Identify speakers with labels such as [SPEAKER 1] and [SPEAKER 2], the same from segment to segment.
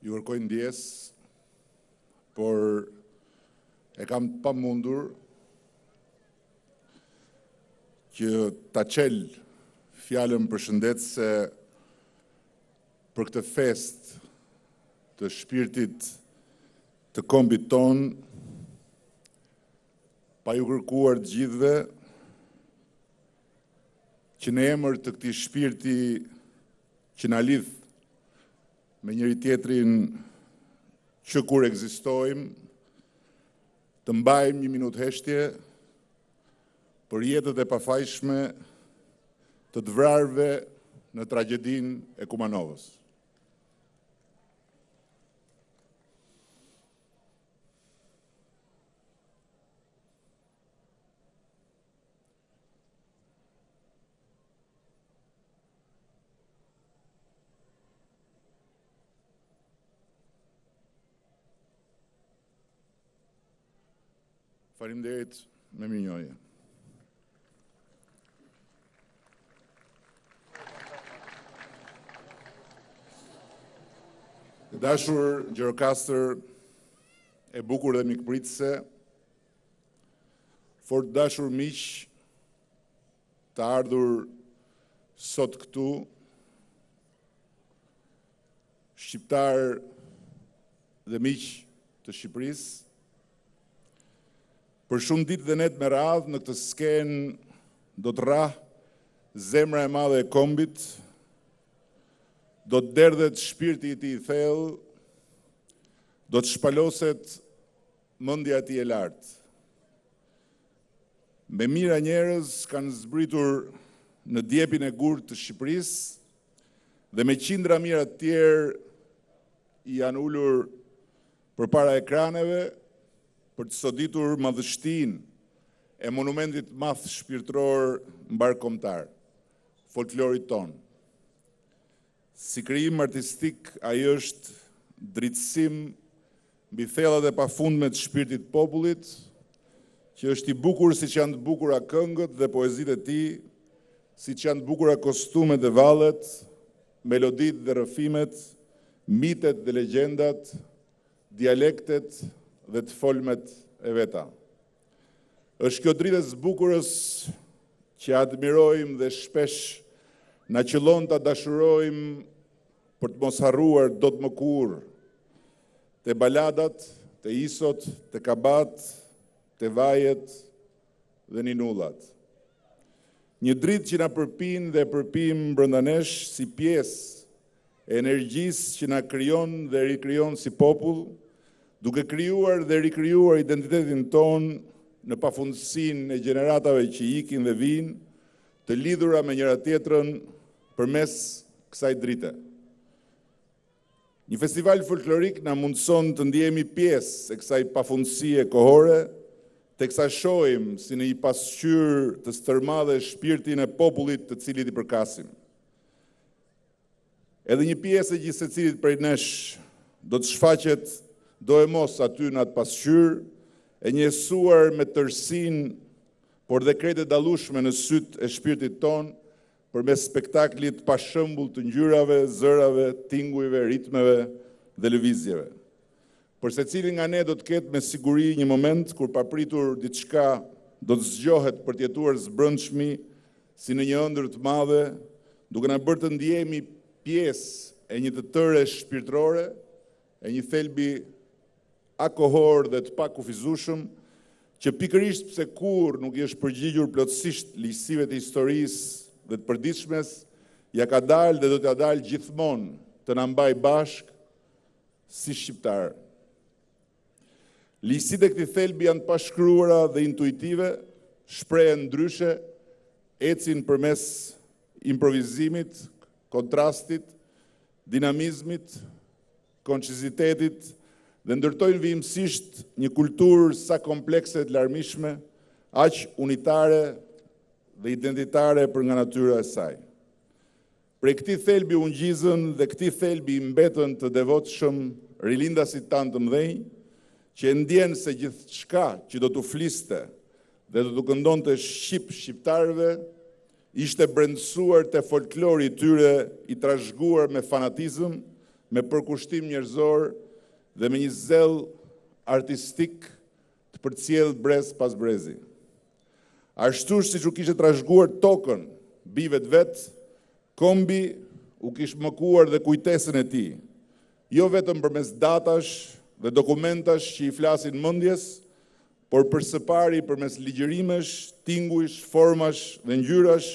[SPEAKER 1] ju kërkoj ndjes, por e kam të pamundur që ta qel fjalën përshëndetëse për këtë fest të shpirtit të kombit ton, pa ju kërkuar të gjithëve që në emër të këtij shpirti që na lidh me njëri tjetrin që kur ekzistojmë, të mbajmë një minutë heshtje për jetët e pafajshme të të vrarëve në tragjedinë e Kumanovës. Faleminderit, me mirënjohje. Të dashur Gjirokastër e bukur dhe mikpritëse, fort dashur miq të ardhur sot këtu, shqiptar dhe miq të Shqipërisë, për shumë ditë dhe net me radhë në këtë skenë do të rrahë zemra e madhe e kombit, do të derdhet shpirti i tij i thellë, do të shpaloset mendja e tij e lartë. Me mira njerëz kanë zbritur në djepin e gurtë të Shqipërisë dhe me qindra mira të tjerë janë ulur përpara ekraneve për të soditur madhështinë e monumentit madh shpirtëror mbarkombëtar, folklorit ton. Si krijim artistik, ai është dritësim mbi thellat e pafundme të shpirtit të popullit, që është i bukur siç janë të bukura këngët dhe poezitë e tij, siç janë të bukura kostumet dhe vallet, meloditë dhe rrëfimet, mitet dhe legjendat, dialektet dhe të folmet e veta. Është kjo dritë e zbukurës që admirojmë dhe shpesh na qëllon ta dashurojmë për të mos harruar dot më kurrë te baladat, te isot, te kabat, te vajet dhe ninullat. Një dritë që na përpin dhe përpim brenda nesh si pjesë e energjisë që na krijon dhe rikrijon si popull, duke krijuar dhe rikrijuar identitetin ton në pafundësinë e gjeneratave që ikin dhe vinë, të lidhura me njëra tjetrën përmes kësaj drite. Një festival folklorik na mundson të ndihemi pjesë e kësaj pafundësie kohore, teksa shohim si në një pasqyrë të stërmadhe shpirtin e popullit të cilit i përkasim. Edhe një pjesë e gjithë secilit prej nesh do të shfaqet do e mos aty në atë pasqyrë, e njësuar me tërsinë, por dhe krejtë dallueshme në sytë e shpirtit ton, përmes spektaklit pa shembull të ngjyrave, zërave, tingujve, ritmeve dhe lëvizjeve. Por secili nga ne do të ketë me siguri një moment kur papritur diçka do të zgjohet për të jetuar zbrëndshmi si në një ëndër të madhe, duke na bërë të ndjehemi pjesë e një të tërë shpirtërore, e një thelbi akohor dhe të pakufizueshëm, që pikërisht pse kur nuk i është përgjigjur plotësisht ligjësive të historisë dhe të përditshmes, ja ka dalë dhe do t'ja dalë gjithmonë të na mbaj bashk si shqiptar. Ligjësitë e këtij thelbi janë të pashkruara dhe intuitive, shprehen ndryshe, ecin përmes improvizimit, kontrastit, dinamizmit, koncizitetit, dhe ndërtojnë vijimësisht një kulturë sa komplekse të larmishme, aq unitare dhe identitare për nga natyra e saj. Prej këtij thelbi u ngjizën dhe këtij thelbi i mbetën të devotshëm rilindasit tanë të mëdhenj, që e ndjenë se gjithçka që do t'u fliste dhe do t'u këndonte shqiptarëve, ishte brendësuar te folklori i tyre i trashëguar me fanatizëm me përkushtim njerëzor dhe me një zell artistik të përcjell brez pas brezi. Ashtu siç u kishte trashëguar tokën bijve të vet, kombi u kishte mëkuar dhe kujtesën e tij, jo vetëm përmes datash dhe dokumentash që i flasin mendjes, por për së pari përmes ligjërimesh, tingujsh, formash dhe ngjyrash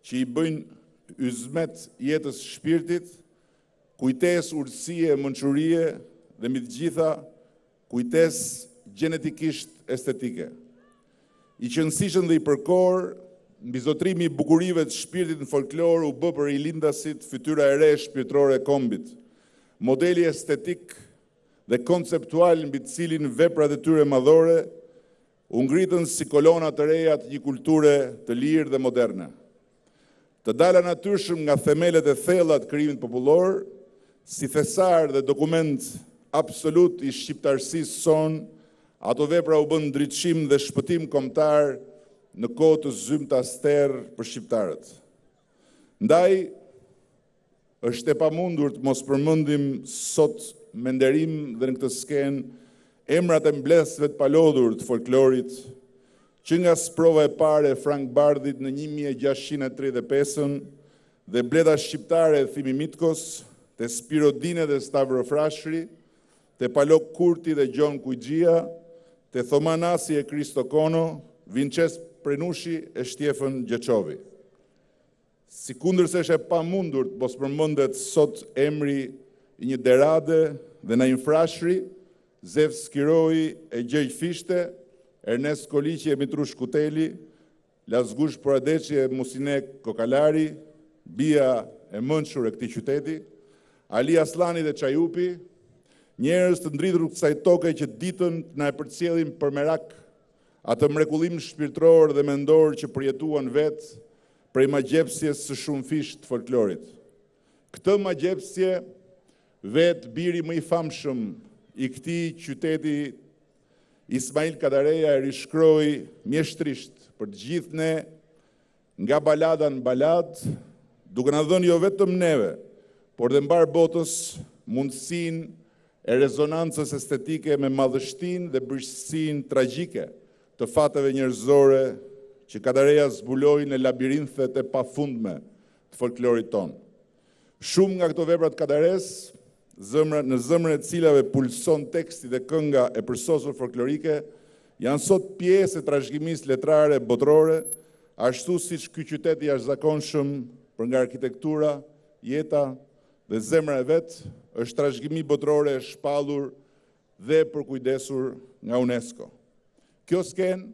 [SPEAKER 1] që i bëjnë yzmet jetës shpirtit, kujtesë urtësie, mençurie dhe mbi të gjitha kujtesë gjenetikisht estetike. I qëndësishëm dhe i përkor, mbi zotrimi i bukurive të shpirtit në folklor u bë për rilindasit fytyra e re shpirtërore e kombit, modeli estetik dhe konceptual mbi të cilin veprat e tyre madhore u ngritën si kolona të reja të një kulture të lirë dhe moderne. Të dala natyrshëm nga themelet e thella të krijimit popullor, si thesar dhe dokument absolut i shqiptarsisë son, ato vepra u bën ndritshim dhe shpëtim kombëtar në kohë të zymta ster për shqiptarët. Ndaj, është e pamundur të mos përmendim sot me nderim dhe në këtë skenë emrat e mbledhësve të palodhur të folklorit, që nga sprova e parë e Frank Bardhit në 1635 dhe bleda shqiptare e Thimi Mitkos, te Spiro Dine dhe Stavro Frashëri, te Palok Kurti dhe Gjon Kujxhia, te Thomanasi e Kristo Kono, Vinces Prenushi e Shtjefën Gjeçovi. Sikundërse është e pamundur të mos përmendet sot emri i një derade dhe Naim Frashëri, Zev Skiroi e Gjergj Fishte, Ernest Koliqi e Mitrush Kuteli, Lazgush Poradeqi e Musine Kokalari, bia e mençur e këtij qyteti, Ali Aslani dhe Çajupi, njerëz të ndritur kësaj toke që ditën na e përcjellin për merak atë mrekullim shpirtëror dhe mendor që përjetuan vetë prej magjepsjes së shumë fish të folklorit. Këtë magjepsje vetë biri më i famshëm i këtij qyteti, Ismail Kadareja, e rishkroi mjeshtrisht për të gjithë ne nga balada në balad, duke na dhënë jo vetëm neve, por dhe mbar botës mundësinë e rezonancës estetike me madhështinë dhe bërgjësinë tragjike të fateve njerëzore që Kadareja zbuloi në labirinthet e pafundme të folklorit ton. Shumë nga këto vepra të Kadares, në zemrën e cilave pulson teksti dhe kënga e përsosur folklorike, janë sot pjesë e trashëgimisë letrare botërore, ashtu siç ky qytet i jashtëzakonshëm për nga arkitektura, jeta dhe zemra e vet, është trashëgimi botërore e shpallur dhe përkujdesur nga UNESCO. Kjo skenë,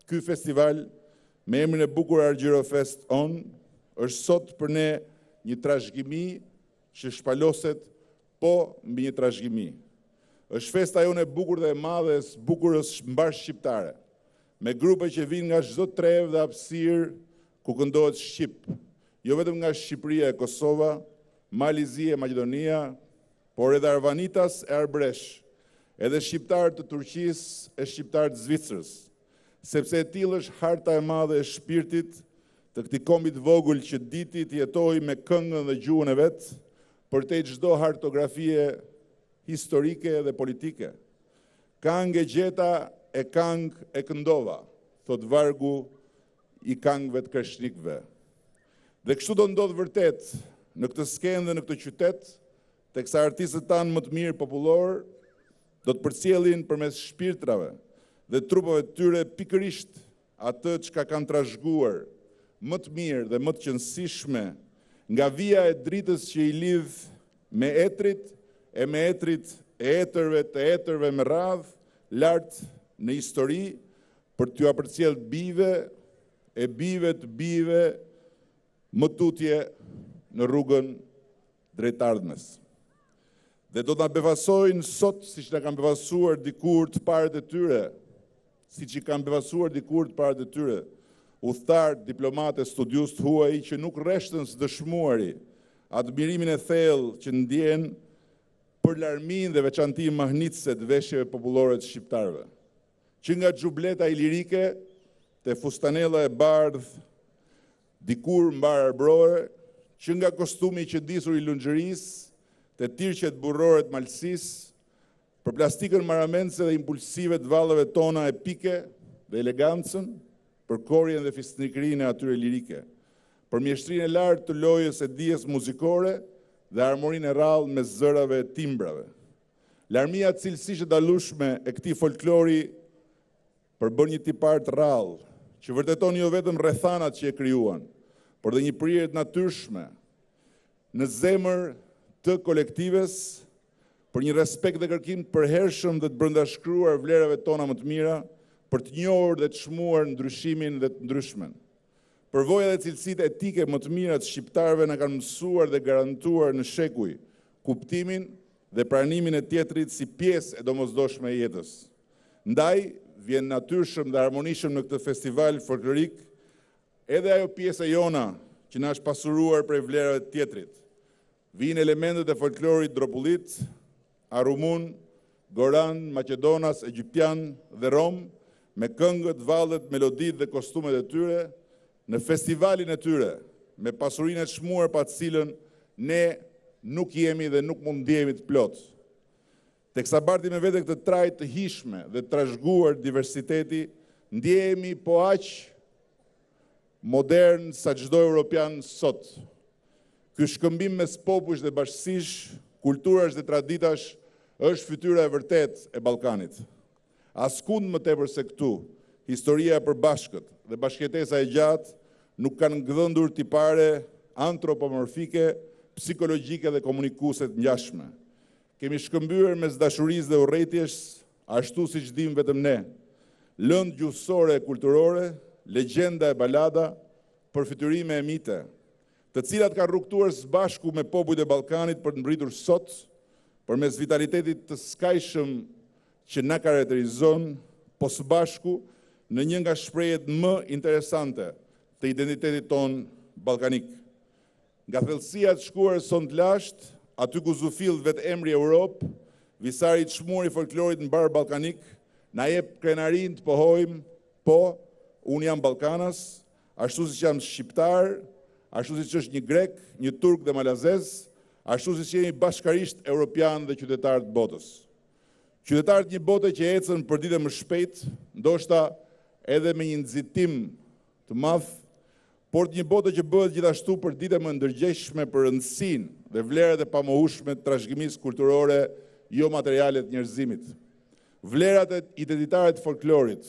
[SPEAKER 1] ky festival me emrin e bukur Argjirofest On, është sot për ne një trashëgimi që shpaloset po mbi një trashëgimi. Është festa jonë e bukur dhe e madhe e bukurës mbar shqiptare, me grupe që vinë nga çdo trevë dhe hapësirë ku këndohet shqip, jo vetëm nga Shqipëria e Kosova, Malizi e Maqedonia, por edhe Arvanitas e Arbresh, edhe shqiptarë të Turqisë e shqiptarë të Zvicrës, sepse e tillë është harta e madhe e shpirtit të këtij kombit vogël që diti të jetojë me këngën dhe gjuhën e vet, përtej çdo hartografie historike dhe politike. Kangë e gjeta e kangë e këndova, thot vargu i kangëve të kreshnikëve. Dhe kështu do ndodh vërtet në këtë skenë dhe në këtë qytet, teksa artistët tanë më të mirë popullor do të përcjellin përmes shpirtrave dhe trupave të tyre pikërisht atë çka kanë trashëguar më të mirë dhe më të qëndësishme nga vija e dritës që i lidh me etrit e me etrit e etërve të etërve me radh lart në histori për t'ju përcjell bijve e bijve të bijve më tutje në rrugën drejt ardhmes. Dhe do t'na befasojnë sot siç na kanë befasuar dikur të parët e tyre, siç i kanë befasuar dikur të parët e tyre, udhëtar, diplomatë, studius të huaj që nuk rreshtën së dëshmuari admirimin e thellë që ndjen për larmin dhe veçantinë mahnitëse të veshjeve popullore të shqiptarëve. Që nga xhubleta ilirike te fustanella e bardh dikur mbar arbrore, që nga kostumi që disur i lunxherisë të tirqet burrore të malësisë, për plastikën maramense dhe impulsive të vallëve tona epike dhe elegancën, për korjen dhe fisnikërinë e atyre lirike, për mjeshtrinë e lartë të lojës e dijes muzikore dhe harmoninë e rrallë me zërave e timbrave. Larmia cilësisht e dallueshme e këtij folklori përbën një tipar të rrallë, që vërteton jo vetëm rrethanat që e krijuan, por dhe një prirje të natyrshme në zemër të kolektives për një respekt dhe kërkim të përhershëm dhe të brëndashkruar vlerave tona më të mira, për të njohur dhe të çmuar ndryshimin dhe të ndryshmen. Përvoja dhe cilësitë etike më të mira të shqiptarëve na kanë mësuar dhe garantuar në shekuj kuptimin dhe pranimin e tjetrit si pjesë e domosdoshme e jetës. Ndaj, vjen natyrshëm dhe harmonishëm në këtë festival folklorik edhe ajo pjesë e jona që na është pasuruar prej vlerave të tjetrit. Vijnë elementet e folklorit dropullit, arumun, goran, maqedonas, egjiptian dhe rom, me këngët, vallet, meloditë dhe kostumet e tyre, në festivalin e tyre, me pasurinë e çmuar pa të cilën ne nuk jemi dhe nuk mund ndjehemi të plot. Teksa barti me vete këtë trajt të hishme dhe të trashëguar diversiteti, ndjehemi po aq modern sa çdo europian sot. Ky shkëmbim mes popujsh dhe bashkësish, kulturash dhe traditash është fytyra e vërtet e Ballkanit. Askund më tepër se këtu, historia e përbashkët dhe bashkëjetesa e gjatë nuk kanë ngdhëndur tipare antropomorfike, psikologjike dhe komunikuese të ngjashme. Kemi shkëmbyer mes dashurisë dhe urrëties, ashtu siç dim vetëm ne, lëndë gjuhësore e kulturore, legjenda e balada, përfytyrime e mite, të cilat kanë rrugtuar së bashku me popujt e Ballkanit për të mbritur sot, përmes vitalitetit të skajshëm që na karakterizon, po së bashku në një nga shprehjet më interesante të identitetit ton ballkanik. Nga thellësia e shkuar son të lashtë, aty ku zufill vetë emri Europë, visari i çmuar i folklorit mbar ballkanik, na jep krenarin të pohojmë, po, unë jam ballkanas, ashtu siç jam shqiptar, ashtu siç është një grek, një turk dhe malazez, ashtu siç jemi bashkarisht europian dhe qytetar të botës. Qytetarët një bote që ecën për ditë më shpejt, ndoshta edhe me një nxitim të madh, por një bote që bëhet gjithashtu për ditë më ndërgjegjshme për rëndësinë dhe vlerat e pamohueshme të trashëgimisë kulturore jo materiale të njerëzimit. Vlerat e identitare të folklorit,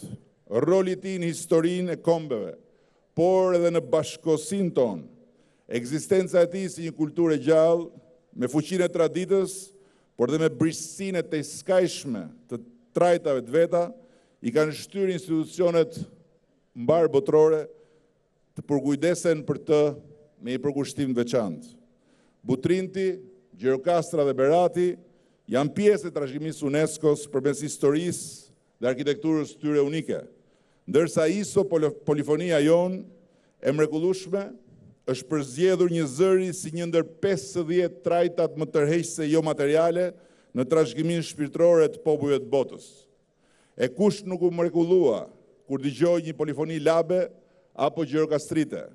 [SPEAKER 1] roli i tij në historinë e kombeve, por edhe në bashkëkohësinë tonë, ekzistenca e tij si një kulturë e gjallë, me fuqinë e traditës, por dhe me brishësinë e tejskajshme të trajtave të veta, i kanë shtyrë institucionet mbar botërore të përkujdesen për të me një përkushtim të veçantë. Butrinti, Gjirokastra dhe Berati janë pjesë e trashëgimisë UNESCO-s përmes historisë dhe arkitekturës tyre unike, ndërsa ISO polifonia jon e mrekullueshme është përzgjedhur një zëri si një ndër 50 trajtat më tërheqëse jo materiale në trashëgiminë shpirtërore të popujve të botës. E kush nuk u mrekullua kur dëgjoi një polifoni labe apo gjirokastrite?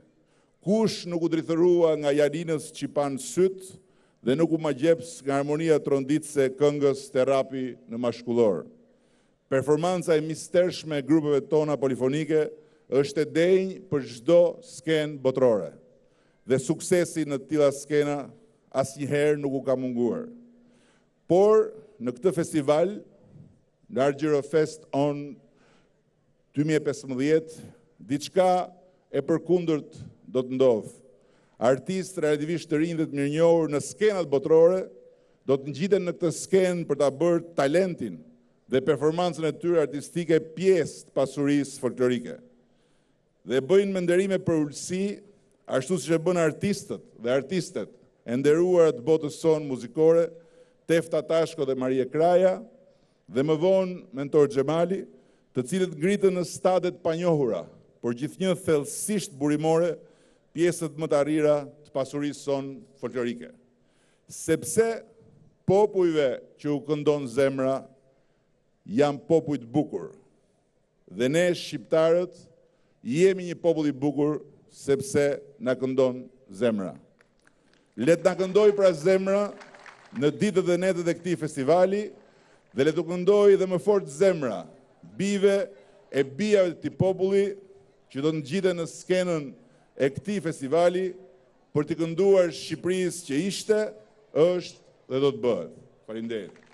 [SPEAKER 1] Kush nuk u drithërua nga janinës që pan syt dhe nuk u magjeps nga harmonia tronditëse e këngës të rapi në mashkullor? Performanca e mistershme e grupeve tona polifonike është e denjë për çdo skenë botërore. Dhe suksesi në tilla skena asnjëherë nuk u ka munguar. Por në këtë festival, në Art Gjirofest On 2015, diçka e përkundërt do të ndodhë. Artistë relativisht të rinj dhe të mirënjohur në skenat botërore do të ngjiten në këtë skenë për ta bërë talentin dhe performancën e tyre artistike pjesë të pasurisë folklorike. Dhe bëjnë me nderime për ulësi, ashtu siç e bën artistët dhe artistet e nderuara të botës sonë muzikore, Tefta Tashko dhe Marie Kraja, dhe më vonë Mentor Xhemali, të cilët ngritën në stade të panjohura, por gjithnjë thellësisht burimore, pjesët më të arrira të pasurisë sonë folklorike. Sepse popujve që u këndon zemra janë popull të bukur. Dhe ne shqiptarët jemi një popull i bukur sepse na këndon zemra. Let na këndoj pra zemra në ditët dhe netët e këtij festivali dhe le të këndoj dhe më fort zemra bive e bijave të populli që do të ngjiten në skenën e këtij festivali për të kënduar Shqipërisë që ishte, është dhe do të bëhet. Faleminderit.